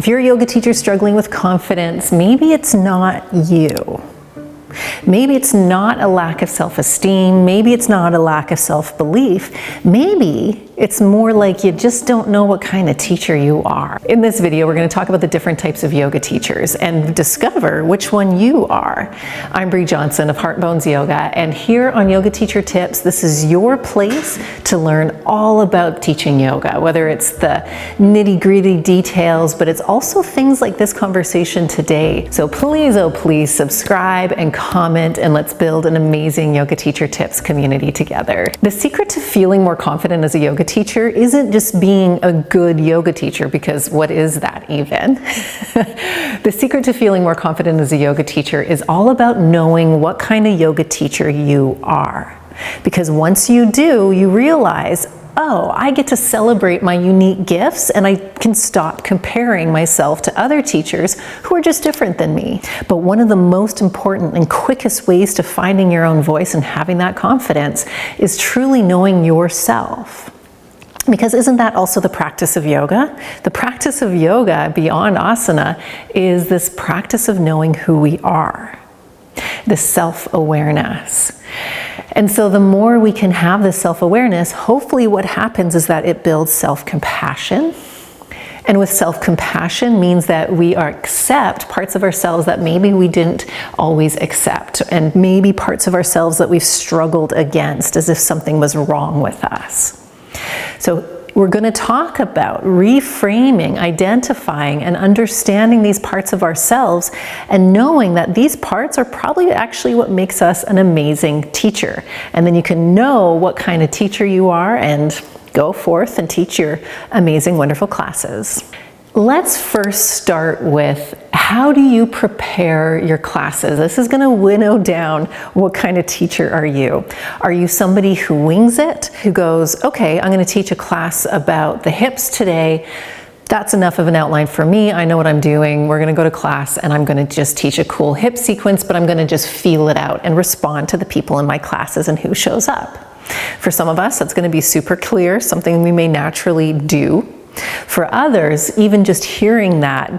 If you're a yoga teacher struggling with confidence, maybe it's not you. Maybe it's not a lack of self-esteem. Maybe it's not a lack of self-belief. Maybe it's more like you just don't know what kind of teacher you are. In this video, we're going to talk about the different types of yoga teachers and discover which one you are. I'm Brea Johnson of Heart Bones Yoga, and here on Yoga Teacher Tips, this is your place to learn all about teaching yoga, whether it's the nitty-gritty details, but it's also things like this conversation today. So please, oh please, subscribe and comment, and let's build an amazing Yoga Teacher Tips community together. The secret to feeling more confident as a yoga teacher isn't just being a good yoga teacher, because what is that even? The secret to feeling more confident as a yoga teacher is all about knowing what kind of yoga teacher you are. Because once you do, you realize, oh, I get to celebrate my unique gifts, and I can stop comparing myself to other teachers who are just different than me. But one of the most important and quickest ways to finding your own voice and having that confidence is truly knowing yourself. Because isn't that also the practice of yoga? The practice of yoga, beyond asana, is this practice of knowing who we are, the self-awareness. And so the more we can have this self-awareness, hopefully what happens is that it builds self-compassion. And with self-compassion means that we accept parts of ourselves that maybe we didn't always accept, and maybe parts of ourselves that we've struggled against as if something was wrong with us. So we're going to talk about reframing, identifying, and understanding these parts of ourselves, and knowing that these parts are probably actually what makes us an amazing teacher. And then you can know what kind of teacher you are and go forth and teach your amazing, wonderful classes. Let's first start with, how do you prepare your classes? This is going to winnow down what kind of teacher are you. Are you somebody who wings it, who goes, okay, I'm going to teach a class about the hips today. That's enough of an outline for me. I know what I'm doing. We're going to go to class and I'm going to just teach a cool hip sequence, but I'm going to just feel it out and respond to the people in my classes and who shows up. For some of us, that's going to be super clear, something we may naturally do. For others, even just hearing that,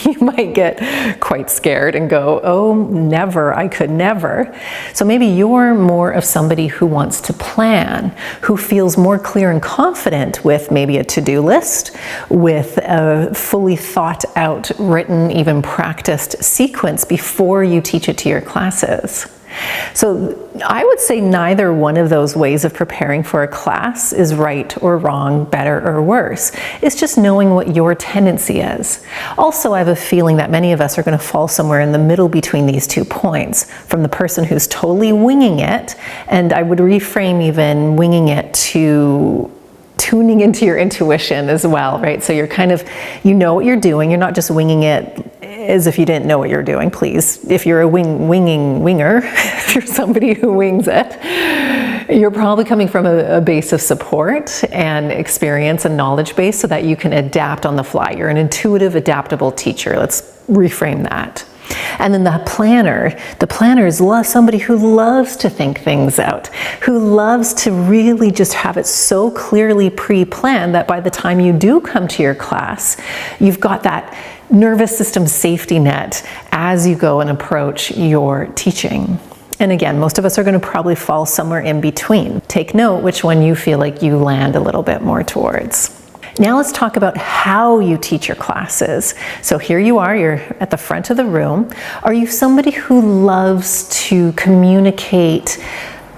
you might get quite scared and go, oh, never, I could never. So maybe you're more of somebody who wants to plan, who feels more clear and confident with maybe a to-do list, with a fully thought out, written, even practiced sequence before you teach it to your classes. So I would say neither one of those ways of preparing for a class is right or wrong, better or worse. It's just knowing what your tendency is. Also, I have a feeling that many of us are going to fall somewhere in the middle between these 2 points, from the person who's totally winging it, and I would reframe even winging it to tuning into your intuition as well, right? So you're kind of, you know what you're doing. You're not just winging it as if you didn't know what you're doing, please. If you're a winger, if you're somebody who wings it, you're probably coming from a base of support and experience and knowledge base so that you can adapt on the fly. You're an intuitive, adaptable teacher. Let's reframe that. And then the planner is somebody who loves to think things out, who loves to really just have it so clearly pre-planned that by the time you do come to your class, you've got that nervous system safety net as you go and approach your teaching. And again, most of us are going to probably fall somewhere in between. Take note which one you feel like you land a little bit more towards. Now let's talk about how you teach your classes. So here you are, you're at the front of the room. Are you somebody who loves to communicate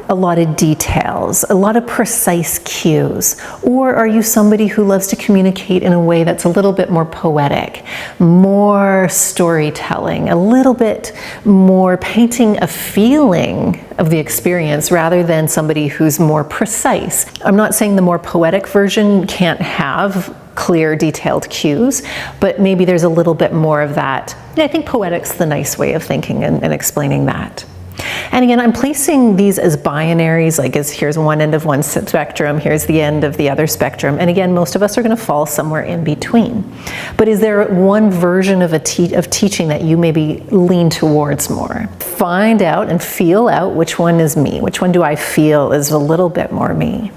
a lot of details, a lot of precise cues? Or are you somebody who loves to communicate in a way that's a little bit more poetic, more storytelling, a little bit more painting a feeling of the experience rather than somebody who's more precise? I'm not saying the more poetic version can't have clear, detailed cues, but maybe there's a little bit more of that. I think poetic's the nice way of thinking and explaining that. And again, I'm placing these as binaries, like here's one end of one spectrum, here's the end of the other spectrum. And again, most of us are going to fall somewhere in between. But is there one version of teaching that you maybe lean towards more? Find out and feel out which one is me. Which one do I feel is a little bit more me?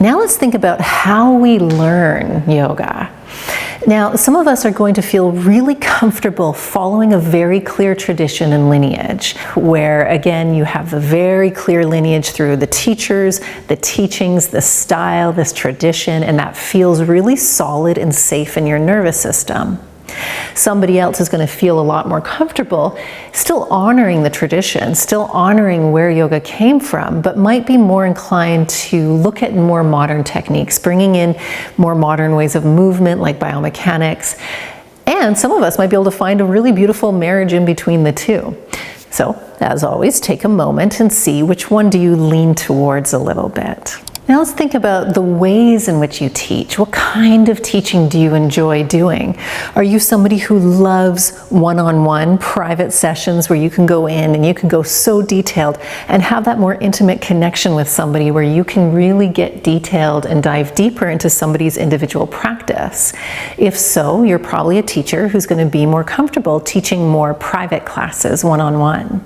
Now let's think about how we learn yoga. Now, some of us are going to feel really comfortable following a very clear tradition and lineage, where again, you have a very clear lineage through the teachers, the teachings, the style, this tradition, and that feels really solid and safe in your nervous system. Somebody else is going to feel a lot more comfortable still honoring the tradition, still honoring where yoga came from, but might be more inclined to look at more modern techniques, bringing in more modern ways of movement like biomechanics. And some of us might be able to find a really beautiful marriage in between the two. So, as always, take a moment and see which one do you lean towards a little bit. Now let's think about the ways in which you teach. What kind of teaching do you enjoy doing? Are you somebody who loves one-on-one private sessions where you can go in and you can go so detailed and have that more intimate connection with somebody where you can really get detailed and dive deeper into somebody's individual practice? If so, you're probably a teacher who's going to be more comfortable teaching more private classes one-on-one.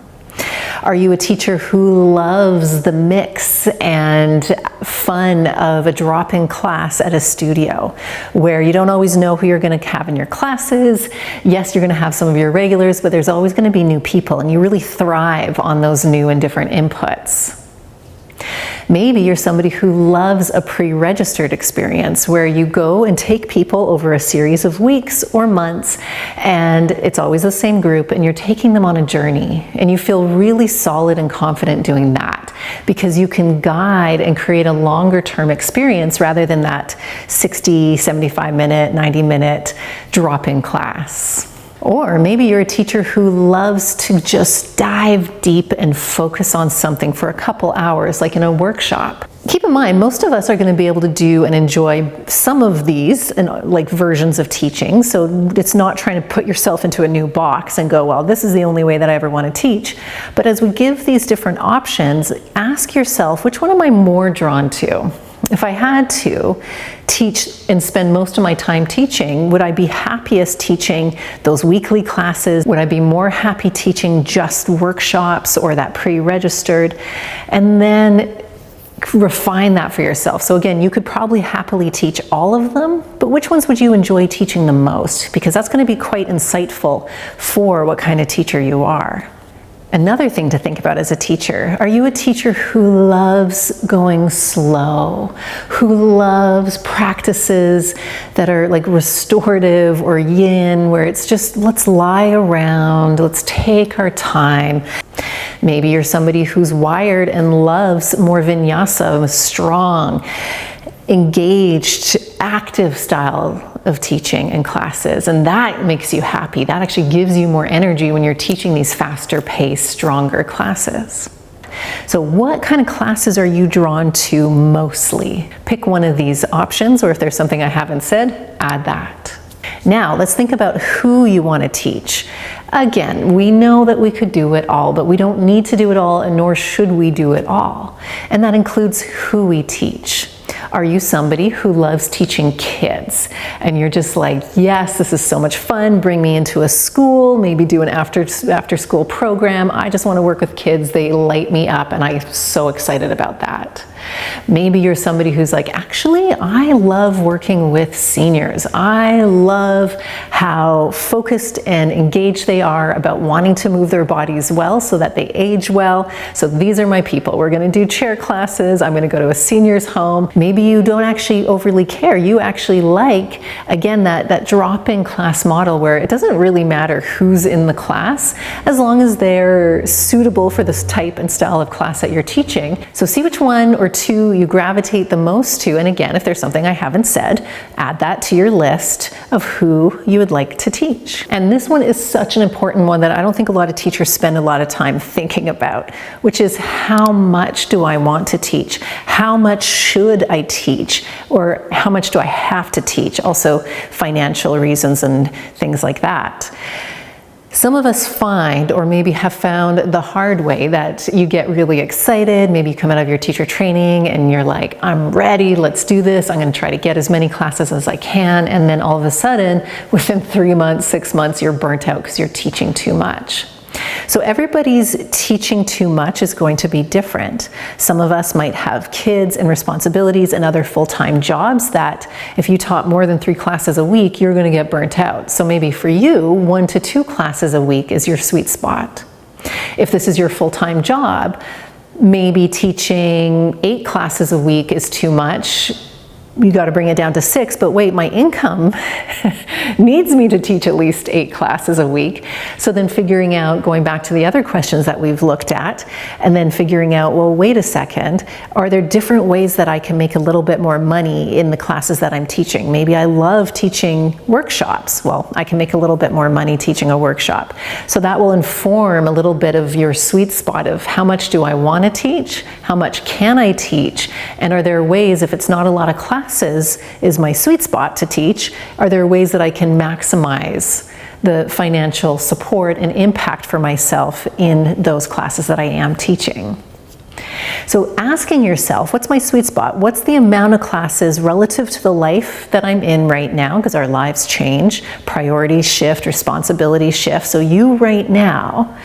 Are you a teacher who loves the mix and fun of a drop-in class at a studio where you don't always know who you're going to have in your classes? Yes, you're going to have some of your regulars, but there's always going to be new people, and you really thrive on those new and different inputs. Maybe you're somebody who loves a pre-registered experience where you go and take people over a series of weeks or months, and it's always the same group, and you're taking them on a journey, and you feel really solid and confident doing that because you can guide and create a longer term experience rather than that 60, 75 minute, 90 minute drop-in class. Or maybe you're a teacher who loves to just dive deep and focus on something for a couple hours, like in a workshop. Keep in mind, most of us are going to be able to do and enjoy some of these like versions of teaching. So it's not trying to put yourself into a new box and go, well, this is the only way that I ever want to teach. But as we give these different options, ask yourself, which one am I more drawn to? If I had to teach and spend most of my time teaching, would I be happiest teaching those weekly classes? Would I be more happy teaching just workshops or that pre-registered? And then refine that for yourself. So again, you could probably happily teach all of them, but which ones would you enjoy teaching the most? Because that's going to be quite insightful for what kind of teacher you are. Another thing to think about as a teacher, are you a teacher who loves going slow, who loves practices that are like restorative or yin, where it's just let's lie around, let's take our time? Maybe you're somebody who's wired and loves more vinyasa, strong, engaged, active style of teaching and classes, and that makes you happy. That actually gives you more energy when you're teaching these faster paced, stronger classes. So what kind of classes are you drawn to mostly? Pick one of these options, or if there's something I haven't said, add that. Now let's think about who you want to teach. Again, we know that we could do it all, but we don't need to do it all, and nor should we do it all. And that includes who we teach. Are you somebody who loves teaching kids? And you're just like, yes, this is so much fun. Bring me into a school, maybe do an after school program. I just want to work with kids. They light me up, and I'm so excited about that. Maybe you're somebody who's like, actually, I love working with seniors. I love how focused and engaged they are about wanting to move their bodies well so that they age well. So these are my people. We're going to do chair classes. I'm going to go to a senior's home. Maybe you don't actually overly care. You actually like, again, that drop-in class model where it doesn't really matter who's in the class as long as they're suitable for this type and style of class that you're teaching. So see which one or two you gravitate the most to, and again, if there's something I haven't said, add that to your list of who you would like to teach. And this one is such an important one that I don't think a lot of teachers spend a lot of time thinking about, which is how much do I want to teach? How much should I teach? Or how much do I have to teach? Also financial reasons and things like that. Some of us find, or maybe have found the hard way, that you get really excited. Maybe you come out of your teacher training and you're like, I'm ready, let's do this. I'm going to try to get as many classes as I can. And then all of a sudden, within 3 months, 6 months, you're burnt out because you're teaching too much. So everybody's teaching too much is going to be different. Some of us might have kids and responsibilities and other full-time jobs that if you taught more than 3 classes a week, you're going to get burnt out. So maybe for you, 1 to 2 classes a week is your sweet spot. If this is your full-time job, maybe teaching 8 classes a week is too much. You got to bring it down to 6, but wait, my income needs me to teach at least 8 classes a week. So then figuring out, going back to the other questions that we've looked at, and then figuring out, well, wait a second, are there different ways that I can make a little bit more money in the classes that I'm teaching? Maybe I love teaching workshops. Well, I can make a little bit more money teaching a workshop. So that will inform a little bit of your sweet spot of how much do I want to teach? How much can I teach? And are there ways, if it's not a lot of classes, is my sweet spot to teach, are there ways that I can maximize the financial support and impact for myself in those classes that I am teaching? So asking yourself, what's my sweet spot? What's the amount of classes relative to the life that I'm in right now? Because our lives change, priorities shift, responsibilities shift. So you right now,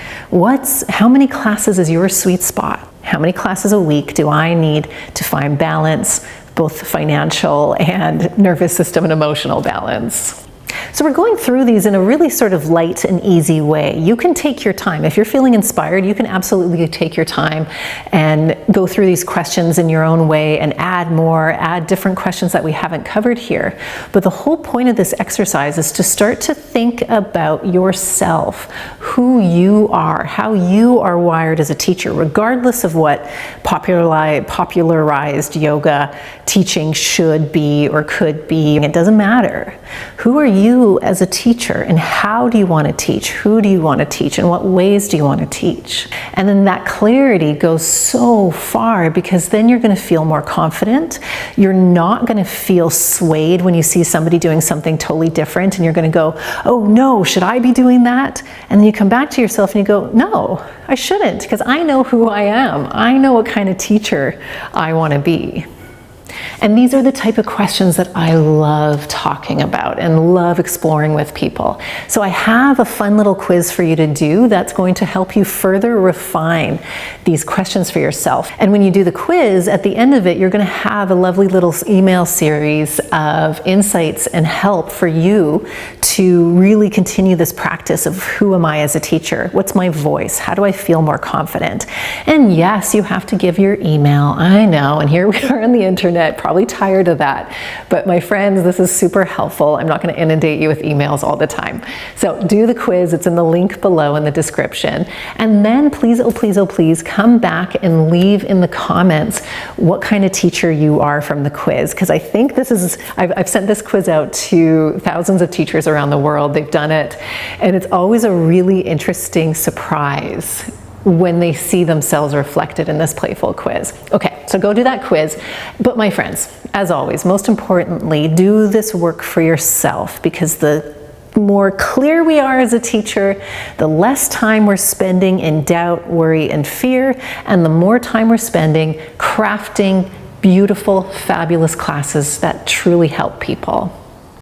how many classes is your sweet spot? How many classes a week do I need to find balance, both financial and nervous system and emotional balance? So we're going through these in a really sort of light and easy way. You can take your time. If you're feeling inspired, you can absolutely take your time and go through these questions in your own way and add different questions that we haven't covered here. But the whole point of this exercise is to start to think about yourself, who you are, how you are wired as a teacher, regardless of what popularized yoga teaching should be or could be. It doesn't matter. Who are you as a teacher, and how do you want to teach? Who do you want to teach? And what ways do you want to teach? And then that clarity goes so far, because then you're going to feel more confident. You're not going to feel swayed when you see somebody doing something totally different and you're going to go, oh no, should I be doing that? And then you come back to yourself and you go, no, I shouldn't, because I know who I am. I know what kind of teacher I want to be. And these are the type of questions that I love talking about and love exploring with people. So I have a fun little quiz for you to do that's going to help you further refine these questions for yourself. And when you do the quiz, at the end of it, you're going to have a lovely little email series of insights and help for you to really continue this practice of who am I as a teacher? What's my voice? How do I feel more confident? And yes, you have to give your email. I know, and here we are on the internet, probably tired of that. But my friends, this is super helpful. I'm not going to inundate you with emails all the time. So do the quiz. It's in the link below in the description. And then please, oh please, oh please, come back and leave in the comments what kind of teacher you are from the quiz. Because I think this is, I've sent this quiz out to thousands of teachers around the world. They've done it. And it's always a really interesting surprise when they see themselves reflected in this playful quiz. Okay, so go do that quiz. But my friends, as always, most importantly, do this work for yourself, because the more clear we are as a teacher, the less time we're spending in doubt, worry, and fear, and the more time we're spending crafting beautiful, fabulous classes that truly help people.